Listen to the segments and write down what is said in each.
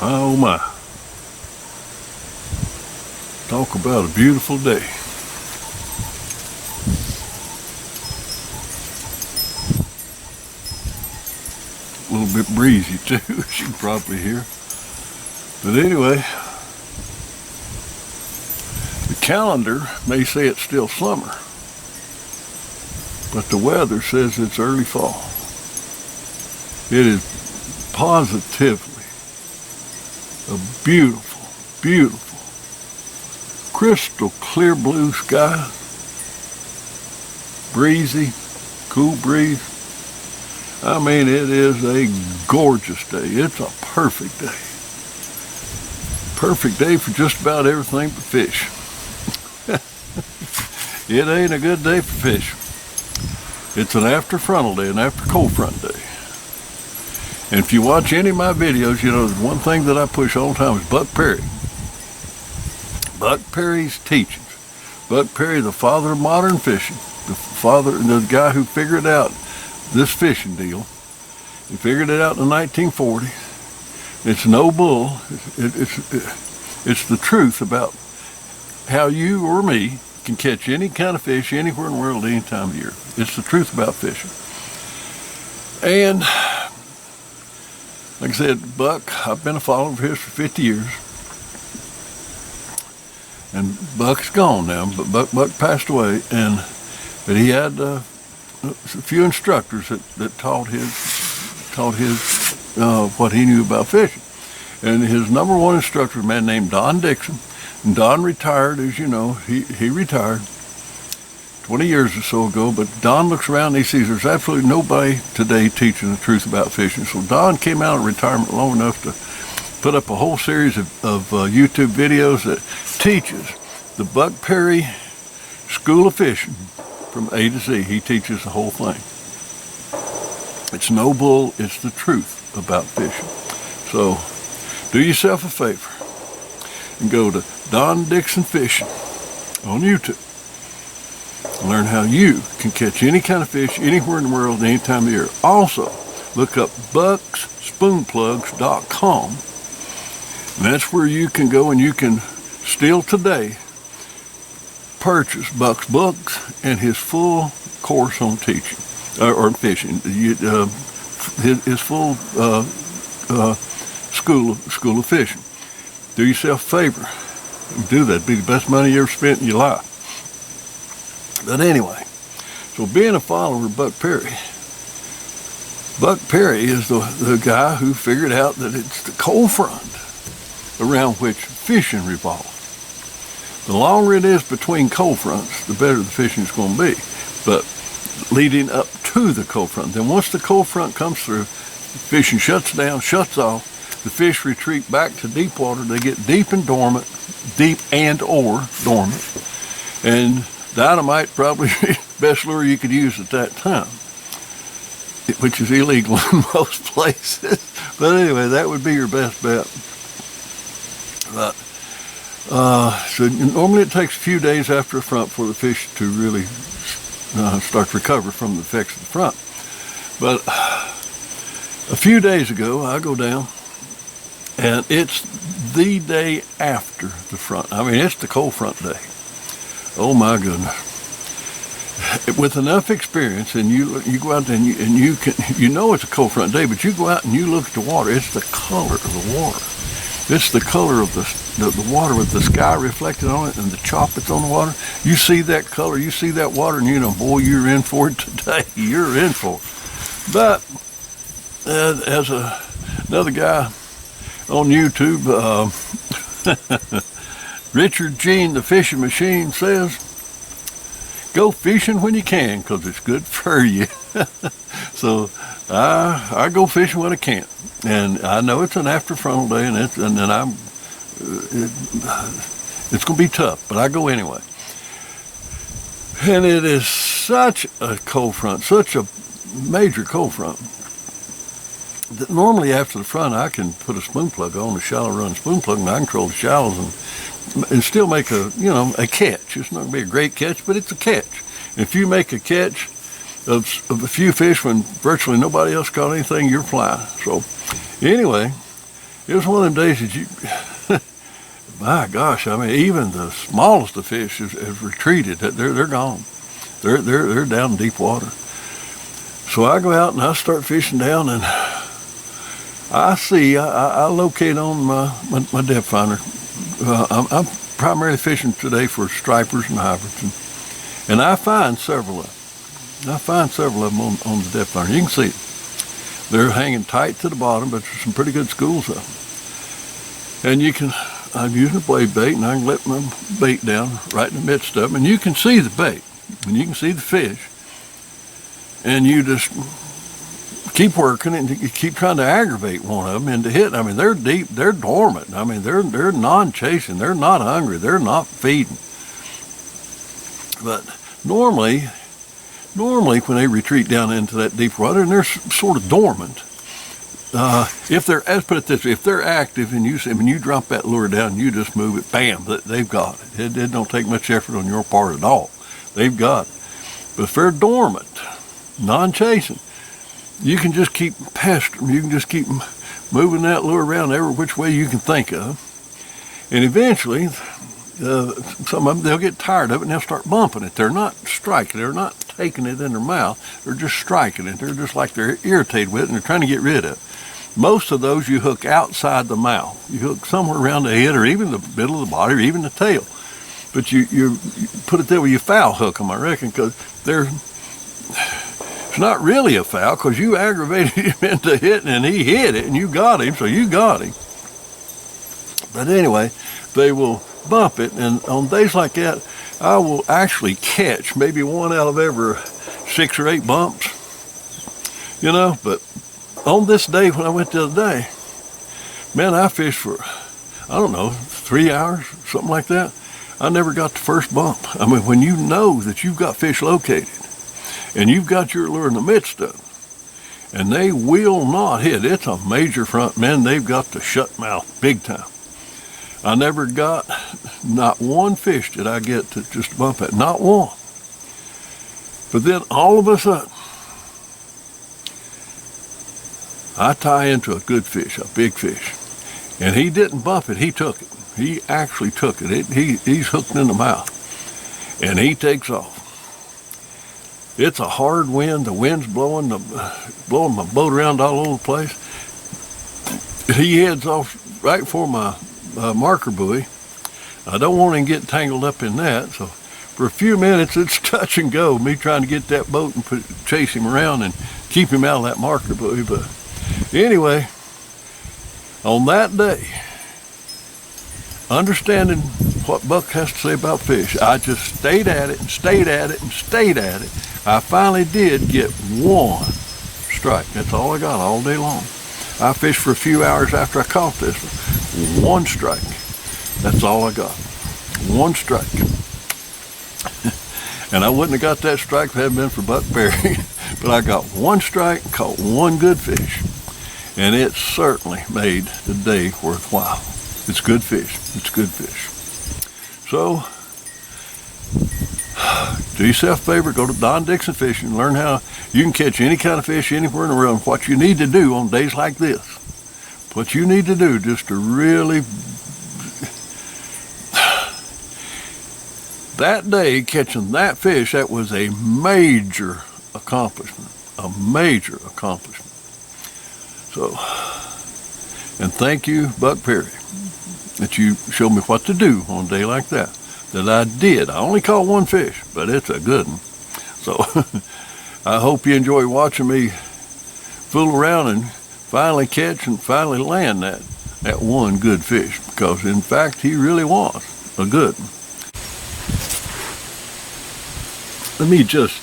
Oh my. Talk about a beautiful day. A little bit breezy too, as you can probably hear. But anyway, the calendar may say it's still summer, but the weather says it's early fall. It is positively a beautiful, beautiful, crystal clear blue sky, breezy, cool breeze. I mean, it is a gorgeous day. It's a perfect day. Perfect day for just about everything but fish. It ain't a good day for fish. It's an after frontal day, an after cold front day. And if you watch any of my videos, you know, there's one thing that I push all the time is Buck Perry. Buck Perry's teachings. Buck Perry, the father of modern fishing, the guy who figured out this fishing deal. He figured it out in the 1940s. It's no bull. It's the truth about how you or me can catch any kind of fish anywhere in the world any time of year. It's the truth about fishing. And like I said, Buck, I've been a follower of his for 50 years. And Buck's gone now, but Buck passed away, but he had a few instructors that taught his what he knew about fishing. And his number one instructor was a man named Don Dixon. And Don retired, as you know. He retired 20 years or so ago, but Don looks around and he sees there's absolutely nobody today teaching the truth about fishing. So Don came out of retirement long enough to put up a whole series of YouTube videos that teaches the Buck Perry School of Fishing from A to Z. He teaches the whole thing. It's no bull, it's the truth about fishing. So do yourself a favor and go to Don Dixon Fishing on YouTube. Learn how you can catch any kind of fish anywhere in the world any time of the year. Also, look up buckspoonplugs.com. And that's where you can go and you can still today purchase Buck's books and his full course on teaching or fishing. His full school of fishing. Do yourself a favor. Do that. It'd be the best money you ever spent in your life. But anyway, so being a follower of Buck Perry is the guy who figured out that it's the cold front around which fishing revolves. The longer it is between cold fronts, the better the fishing is going to be. But leading up to the cold front, then once the cold front comes through, fishing shuts down, shuts off, the fish retreat back to deep water. They get deep and or dormant. And dynamite probably the best lure you could use at that time, which is illegal in most places. But anyway, that would be your best bet. But so normally it takes a few days after a front for the fish to really start to recover from the effects of the front. But a few days ago, I go down, and it's the day after the front. I mean, it's the cold front day. Oh my goodness! With enough experience, and you go out there and you can it's a cold front day, but you go out and you look at the water. It's the color of the water. It's the color of the water with the sky reflected on it and the chop that's on the water. You see that color, you see that water, and you know, boy, you're in for it today. You're in for it. But as another guy on YouTube, Richard Gene, the fishing machine, says, go fishing when you can, because it's good for you. So I go fishing when I can. And I know it's an after frontal day, and it's going to be tough, but I go anyway. And it is such a cold front, such a major cold front, that normally after the front I can put a spoon plug on, a shallow run spoon plug, and I can control the shallows and still make a catch. It's not going to be a great catch, but it's a catch. And if you make a catch of a few fish when virtually nobody else caught anything, you're flying. So anyway, it was one of them days that you, my gosh, I mean, even the smallest of fish has retreated. They're gone. They're down in deep water. So I go out and I start fishing down, and I locate on my depth finder. I'm primarily fishing today for stripers and hybrids, and I find several of them. On the depth finder. You can see it. They're hanging tight to the bottom, but there's some pretty good schools of them. And I'm using a blade bait, and I can let my bait down right in the midst of them, and you can see the bait, and you can see the fish, and you just keep working and you keep trying to aggravate one of them into hit. I mean, they're deep, they're dormant. I mean, they're non-chasing, they're not hungry, they're not feeding. But normally when they retreat down into that deep water, and they're sort of dormant, if they're, let's put it this way, if they're active and when you drop that lure down, you just move it, bam, they've got it. It don't take much effort on your part at all. They've got it. But if they're dormant, non-chasing, you can just keep pestering, you can just keep moving that lure around every which way you can think of. And eventually, some of them, they'll get tired of it and they'll start bumping it. They're not striking, they're not taking it in their mouth, they're just striking it. They're just like they're irritated with it and they're trying to get rid of it. Most of those you hook outside the mouth. You hook somewhere around the head or even the middle of the body or even the tail. But you put it there where you foul hook them, I reckon, because it's not really a foul because you aggravated him into hitting and he hit it and you got him, so you got him. But anyway, they will bump it, and on days like that, I will actually catch maybe one out of every 6 or 8 bumps, but on this day when I went the other day, man, I fished for, 3 hours, something like that. I never got the first bump. I mean, when you know that you've got fish located and you've got your lure in the midst of them, and they will not hit, it's a major front, man, they've got to shut mouth big time. I never got, not one fish did I get to just bump at, not one. But then all of a sudden, I tie into a good fish, a big fish, and he didn't bump it, he took it. He actually took it. He's hooked in the mouth, and he takes off. It's a hard wind. The wind's blowing my boat around all over the place. He heads off right for my marker buoy. I don't want him to get tangled up in that, so for a few minutes it's touch and go, me trying to get that boat and chase him around and keep him out of that marker buoy. But anyway, on that day, understanding what Buck has to say about fish, I just stayed at it and stayed at it and stayed at it. I finally did get one strike. That's all I got all day long. I fished for a few hours after I caught this one. One strike. That's all I got. One strike. And I wouldn't have got that strike if it hadn't been for Buck Perry. But I got one strike, caught one good fish. And it certainly made the day worthwhile. It's good fish. It's good fish. So, do yourself a favor, go to Don Dixon Fishing and learn how you can catch any kind of fish anywhere in the world. What you need to do on days like this, what you need to do just to really, that day catching that fish, that was a major accomplishment, a major accomplishment. So, and thank you, Buck Perry, that you showed me what to do on a day like that. That I did. I only caught one fish, but it's a good one. So I hope you enjoy watching me fool around and finally catch and finally land that one good fish, because in fact he really was a good one. Let me just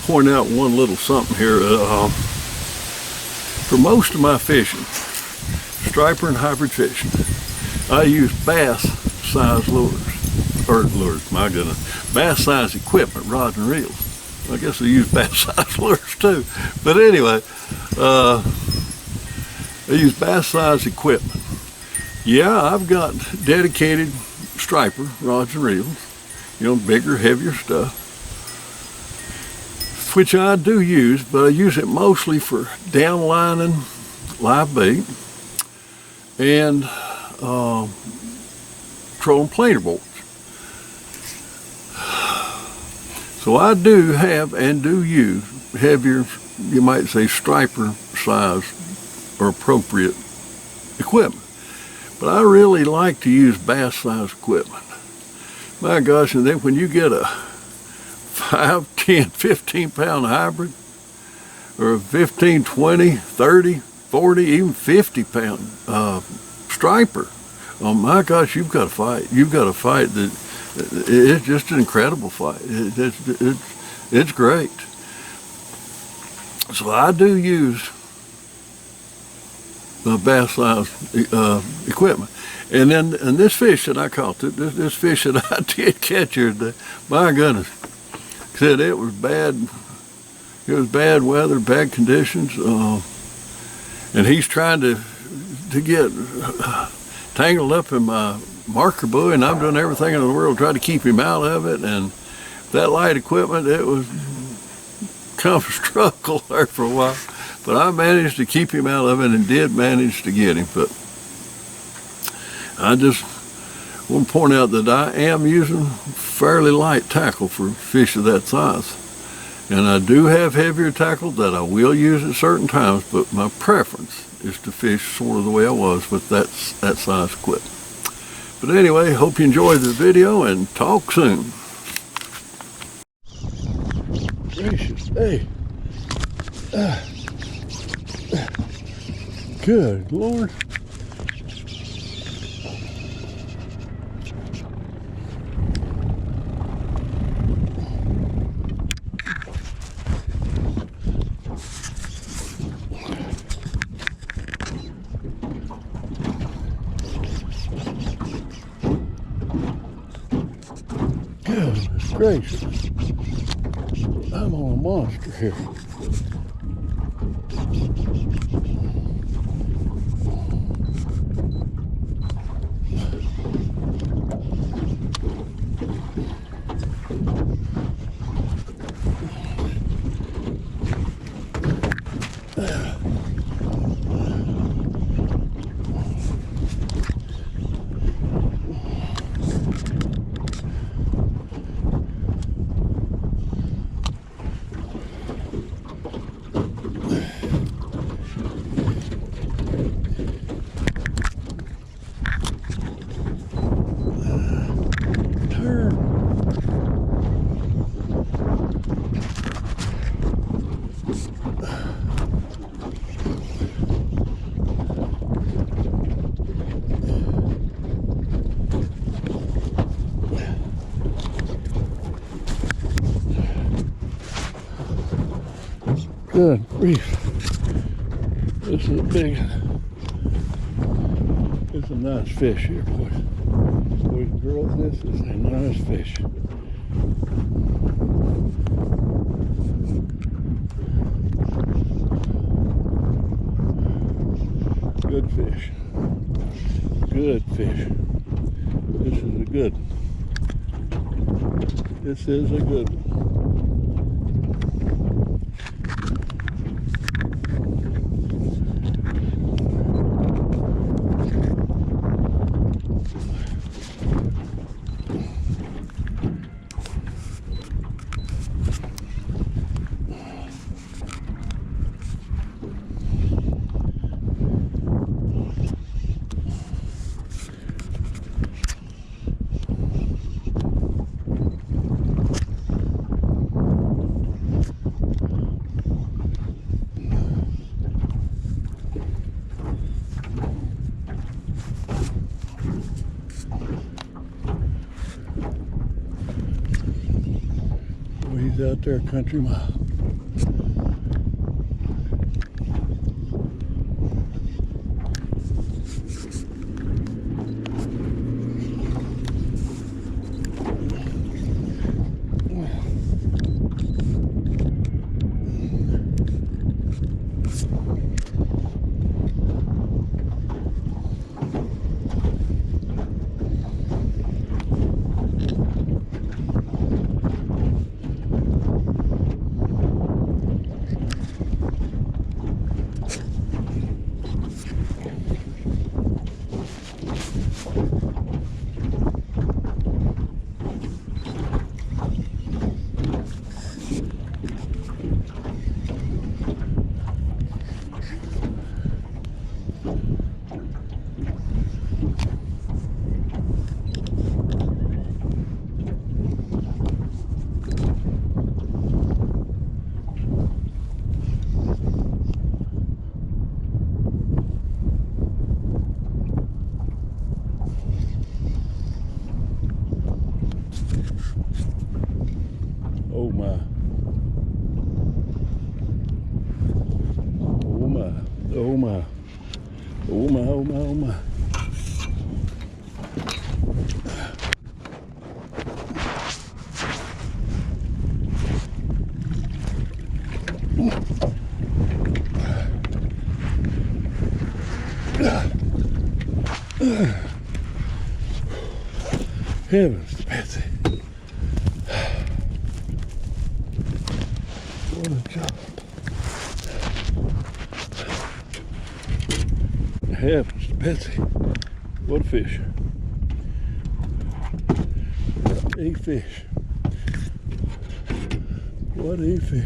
point out one little something here. For most of my fishing, striper and hybrid fishing, I use bass size lures. My goodness, bass size equipment, rods and reels. I guess they use bass size lures too. But anyway, I use bass size equipment. Yeah, I've got dedicated striper rods and reels, bigger, heavier stuff, which I do use, but I use it mostly for downlining live bait and trolling planer boards. So I do have and do use heavier, you might say striper size or appropriate equipment. But I really like to use bass size equipment. My gosh, and then when you get a 5, 10, 15 pound hybrid, or a 15, 20, 30, 40, even 50 pound striper, oh my gosh, you've got to fight. You've got a fight that it's just an incredible fight. It's great. So I do use bass size equipment. And then and this fish that I caught, this fish that I did catch here today, my goodness, said it was bad. It was bad weather, bad conditions, and he's trying to get tangled up in my marker buoy, and I'm doing everything in the world to try to keep him out of it. And that light equipment, it was kind of a struggle there for a while, but I managed to keep him out of it and did manage to get him. But I just want to point out that I am using fairly light tackle for fish of that size. And I do have heavier tackle that I will use at certain times, but my preference is to fish sort of the way I was with that size equipment. But anyway, hope you enjoyed the video and talk soon. Gracious, hey. Good Lord. Goodness gracious. I'm on a monster here. Good grief. This is a big, it's a nice fish here, boys. Boys and girls, this is a nice fish. Good fish. Good fish. This is a good one. This is a good one. He's out there a country mile. Oh my. Oh my, oh my, oh my. Heavens, Betsy. What a job. Heavens, Betsy. What a fish. What a fish. What a fish.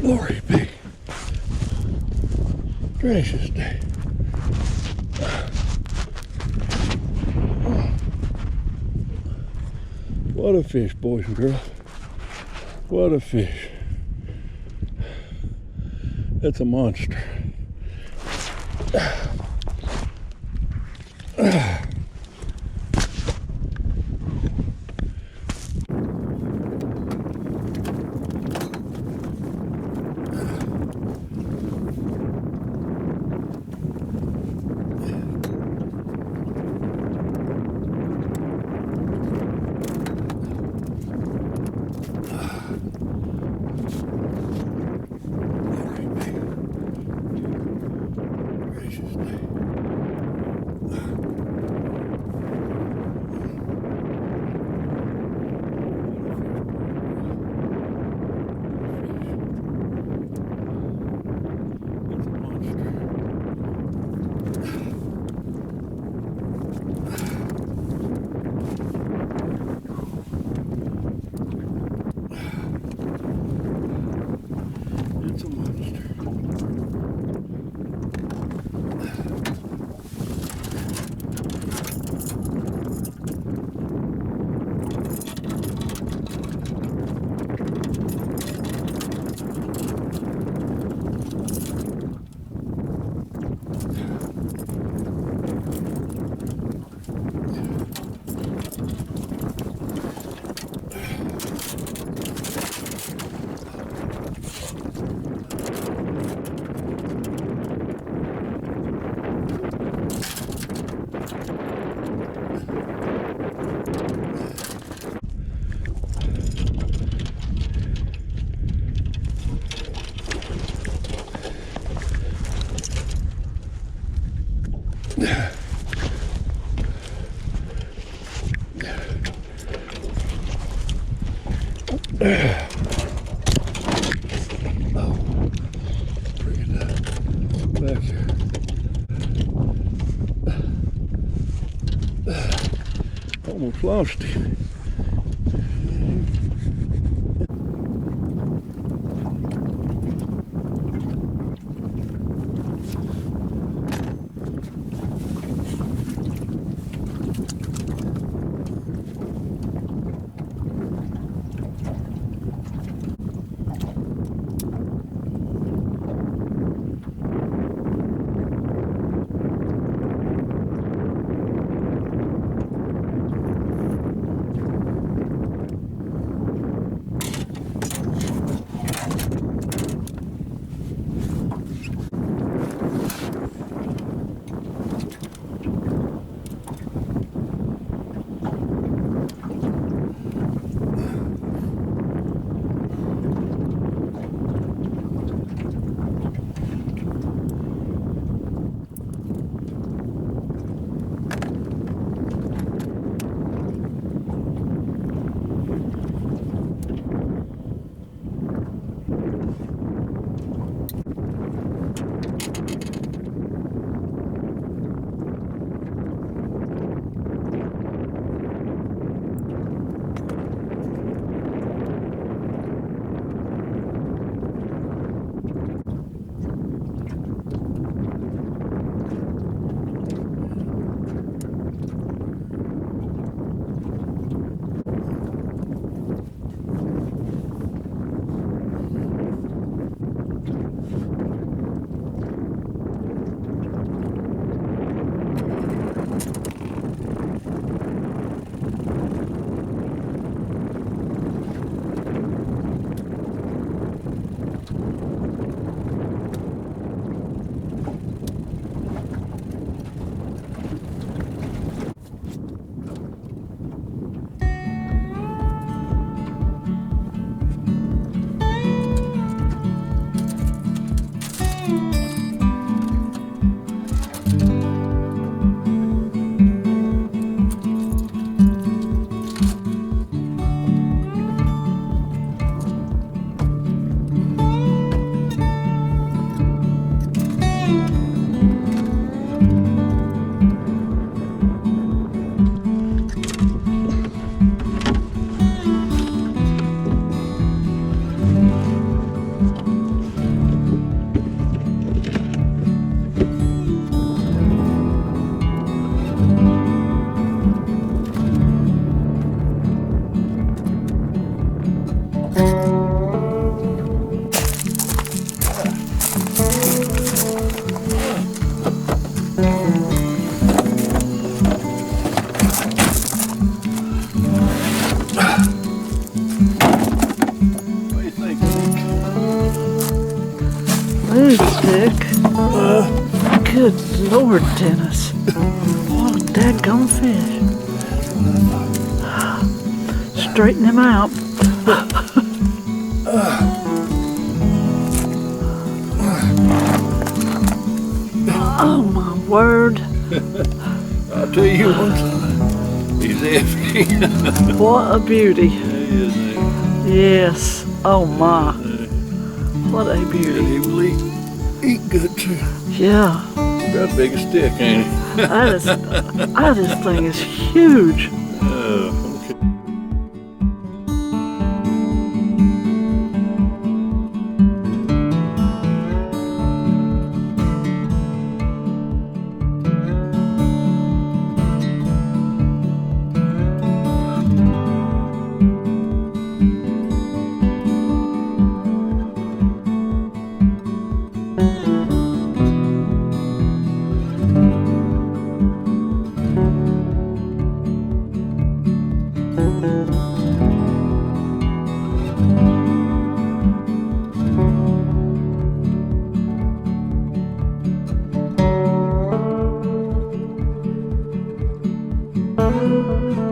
Glory be. Gracious day. What a fish, boys and girls. What a fish. That's a monster. Back here. Almost lost him. Lord, Dennis. What a dadgum fish. Straighten him out. Oh my word. I'll tell you one thing. He's heavy. What a beauty. He is heavy. Yes. Oh my. What a And beauty. he will eat good too. Yeah. Got a big stick, ain't he? This thing is huge. Okay.